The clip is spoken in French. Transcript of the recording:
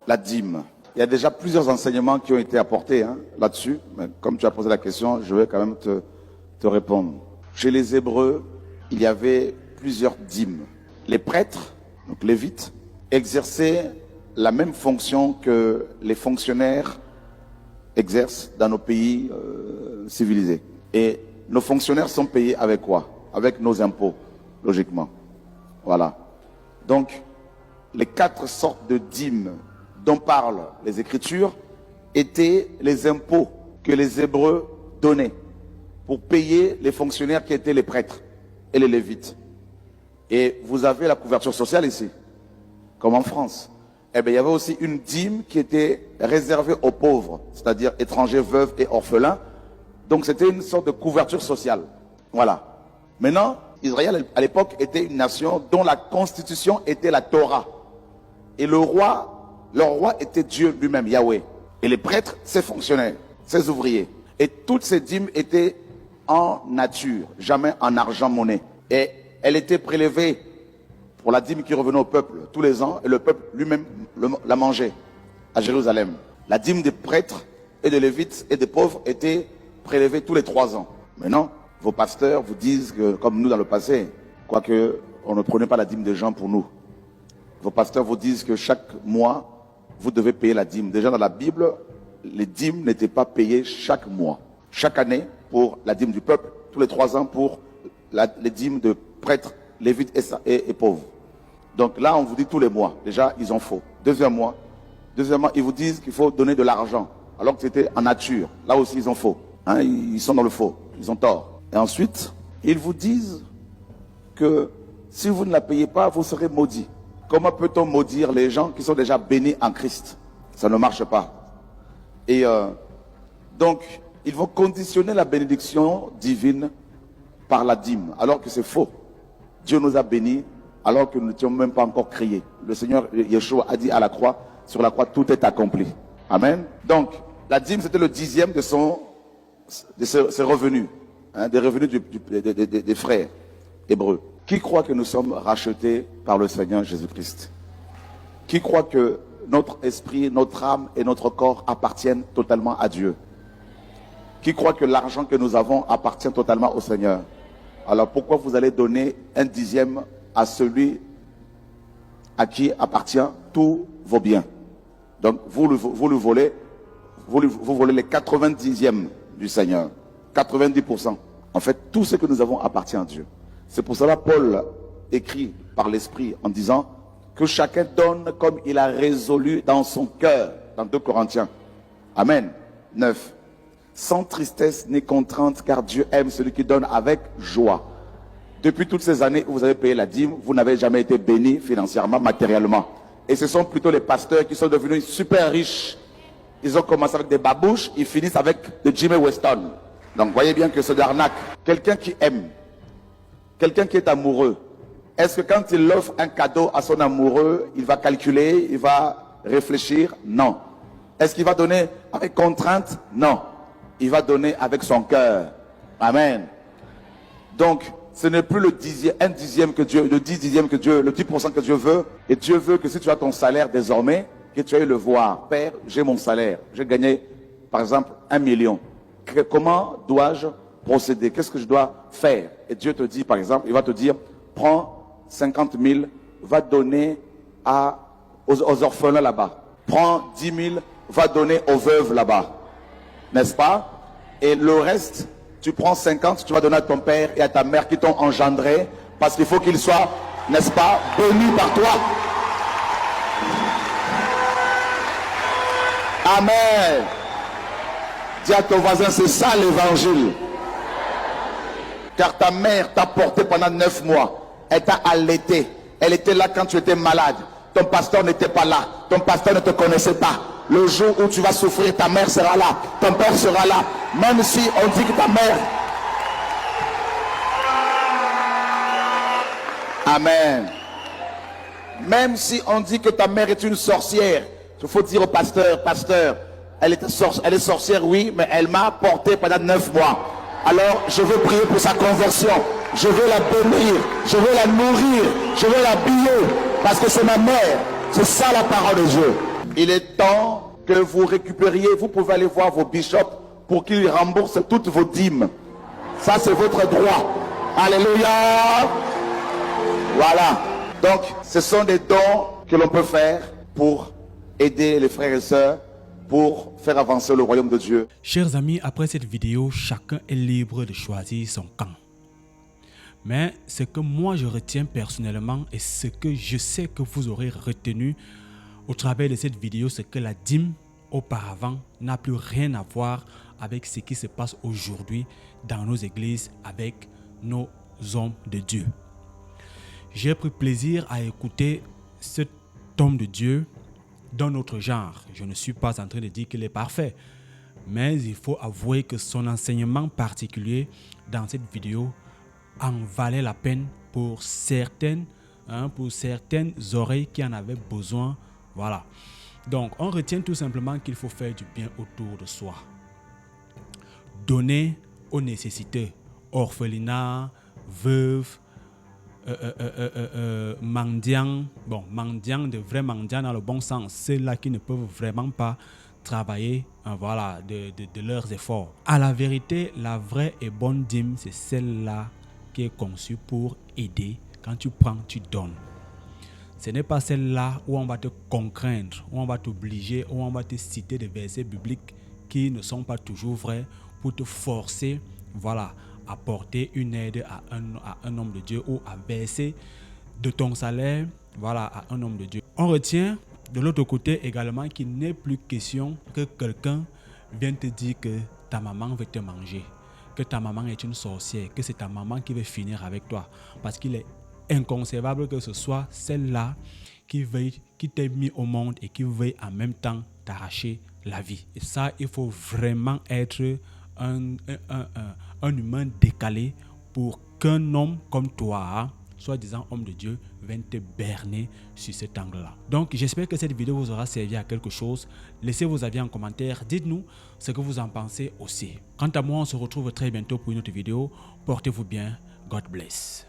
la dîme. Il y a déjà plusieurs enseignements qui ont été apportés là-dessus. Mais comme tu as posé la question, je vais quand même te répondre. Chez les Hébreux, il y avait plusieurs dîmes. Les prêtres, donc lévites, exerçaient la même fonction que les fonctionnaires exercent dans nos pays civilisés. Et nos fonctionnaires sont payés avec quoi? Avec nos impôts, logiquement. Voilà. Donc, les 4 sortes de dîmes dont parlent les Écritures étaient les impôts que les Hébreux donnaient pour payer les fonctionnaires qui étaient les prêtres et les lévites. Et vous avez la couverture sociale ici, comme en France. Eh bien, il y avait aussi une dîme qui était réservée aux pauvres, c'est-à-dire étrangers, veuves et orphelins. Donc, c'était une sorte de couverture sociale. Voilà. Maintenant, Israël, à l'époque, était une nation dont la constitution était la Torah. Et leur roi était Dieu lui-même, Yahweh. Et les prêtres, ses fonctionnaires, ses ouvriers. Et toutes ces dîmes étaient en nature, jamais en argent monnaie. Et elle était prélevée pour la dîme qui revenait au peuple tous les ans, et le peuple lui-même la mangeait à Jérusalem. La dîme des prêtres et des lévites et des pauvres était prélevée tous les 3 ans. Maintenant, vos pasteurs vous disent que, comme nous dans le passé, quoique on ne prenait pas la dîme des gens pour nous, vos pasteurs vous disent que chaque mois, vous devez payer la dîme. Déjà dans la Bible, les dîmes n'étaient pas payées chaque mois. Chaque année, pour la dîme du peuple, tous les 3 ans pour les dîmes de prêtres, lévites et pauvres. Donc là, on vous dit tous les mois. Déjà, ils ont faux. Deuxièmement, ils vous disent qu'il faut donner de l'argent, alors que c'était en nature. Là aussi, ils ont faux. Ils sont dans le faux. Ils ont tort. Et ensuite, ils vous disent que si vous ne la payez pas, vous serez maudits. Comment peut-on maudire les gens qui sont déjà bénis en Christ? Ça ne marche pas. Et donc, ils vont conditionner la bénédiction divine par la dîme, alors que c'est faux. Dieu nous a bénis alors que nous n'étions même pas encore créés. Le Seigneur Yeshua a dit à la croix, sur la croix, tout est accompli. Amen. Donc, la dîme, c'était le 10e de ses revenus, des revenus des frères hébreux. Qui croit que nous sommes rachetés par le Seigneur Jésus-Christ? Qui croit que notre esprit, notre âme et notre corps appartiennent totalement à Dieu? Qui croit que l'argent que nous avons appartient totalement au Seigneur? Alors pourquoi vous allez donner un 10e à celui à qui appartient tous vos biens? Donc vous volez les 90e du Seigneur, 90%. En fait, tout ce que nous avons appartient à Dieu. C'est pour cela Paul écrit par l'Esprit en disant que chacun donne comme il a résolu dans son cœur, dans 2 Corinthiens. Amen. 9. Sans tristesse ni contrainte, car Dieu aime celui qui donne avec joie. Depuis toutes ces années où vous avez payé la dîme, vous n'avez jamais été béni financièrement, matériellement. Et ce sont plutôt les pasteurs qui sont devenus super riches. Ils ont commencé avec des babouches, ils finissent avec des Jimmy Weston. Donc voyez bien que c'est de l'arnaque. Quelqu'un qui aime, quelqu'un qui est amoureux, est-ce que quand il offre un cadeau à son amoureux, il va calculer, il va réfléchir? Non. Est-ce qu'il va donner avec contrainte? Non. Il va donner avec son cœur. Amen. Donc, ce n'est plus le 10e que Dieu, le 10% que Dieu veut. Et Dieu veut que si tu as ton salaire désormais, que tu ailles le voir. Père, j'ai mon salaire. J'ai gagné, par exemple, 1 million. Comment dois-je procéder? Qu'est-ce que je dois faire? Et Dieu te dit, par exemple, il va te dire, prends 50 000, va donner aux orphelins là-bas. Prends 10 000, va donner aux veuves là-bas. N'est-ce pas? Et le reste, tu prends 50, tu vas donner à ton père et à ta mère qui t'ont engendré, parce qu'il faut qu'ils soient, n'est-ce pas, bénis par toi. Amen. Dis à ton voisin, c'est ça l'évangile. Car ta mère t'a porté pendant 9 mois. Elle t'a allaité. Elle était là quand tu étais malade. Ton pasteur n'était pas là. Ton pasteur ne te connaissait pas. Le jour où tu vas souffrir, ta mère sera là. Ton père sera là. Même si on dit que ta mère... Amen. Même si on dit que ta mère est une sorcière, il faut dire au pasteur, elle est sorcière, oui, mais elle m'a porté pendant 9 mois. Alors, je veux prier pour sa conversion. Je veux la bénir. Je veux la nourrir. Je veux l'habiller. Parce que c'est ma mère. C'est ça la parole de Dieu. Il est temps que vous récupériez, vous pouvez aller voir vos bishops pour qu'ils remboursent toutes vos dîmes. Ça, c'est votre droit. Alléluia. Voilà. Donc, ce sont des dons que l'on peut faire pour aider les frères et sœurs, pour faire avancer le royaume de Dieu. Chers amis, après cette vidéo, chacun est libre de choisir son camp. Mais ce que moi je retiens personnellement et ce que je sais que vous aurez retenu au travers de cette vidéo, c'est que la dîme auparavant n'a plus rien à voir avec ce qui se passe aujourd'hui dans nos églises avec nos hommes de Dieu. J'ai pris plaisir à écouter cet homme de Dieu dans notre genre. Je ne suis pas en train de dire qu'il est parfait, mais il faut avouer que son enseignement particulier dans cette vidéo en valait la peine pour certaines oreilles qui en avaient besoin. Voilà. Donc, on retient tout simplement qu'il faut faire du bien autour de soi. Donner aux nécessités, orphelinats, veuves, mendiants, mendiants, de vrais mendiants dans le bon sens, ceux-là qui ne peuvent vraiment pas travailler voilà, de leurs efforts. À la vérité, la vraie et bonne dîme, c'est celle-là qui est conçue pour aider. Quand tu prends, tu donnes. Ce n'est pas celle-là où on va te contraindre, où on va t'obliger, où on va te citer des versets bibliques qui ne sont pas toujours vrais pour te forcer, voilà, à porter une aide à un homme de Dieu ou à verser de ton salaire, voilà, à un homme de Dieu. On retient de l'autre côté également qu'il n'est plus question que quelqu'un vienne te dire que ta maman veut te manger, que ta maman est une sorcière, que c'est ta maman qui veut finir avec toi. Parce qu'il est inconcevable que ce soit celle-là qui t'ait mis au monde et qui veuille en même temps t'arracher la vie. Et ça, il faut vraiment être un humain décalé pour qu'un homme comme toi, soi-disant homme de Dieu, vienne te berner sur cet angle-là. Donc, j'espère que cette vidéo vous aura servi à quelque chose. Laissez vos avis en commentaire. Dites-nous ce que vous en pensez aussi. Quant à moi, on se retrouve très bientôt pour une autre vidéo. Portez-vous bien. God bless.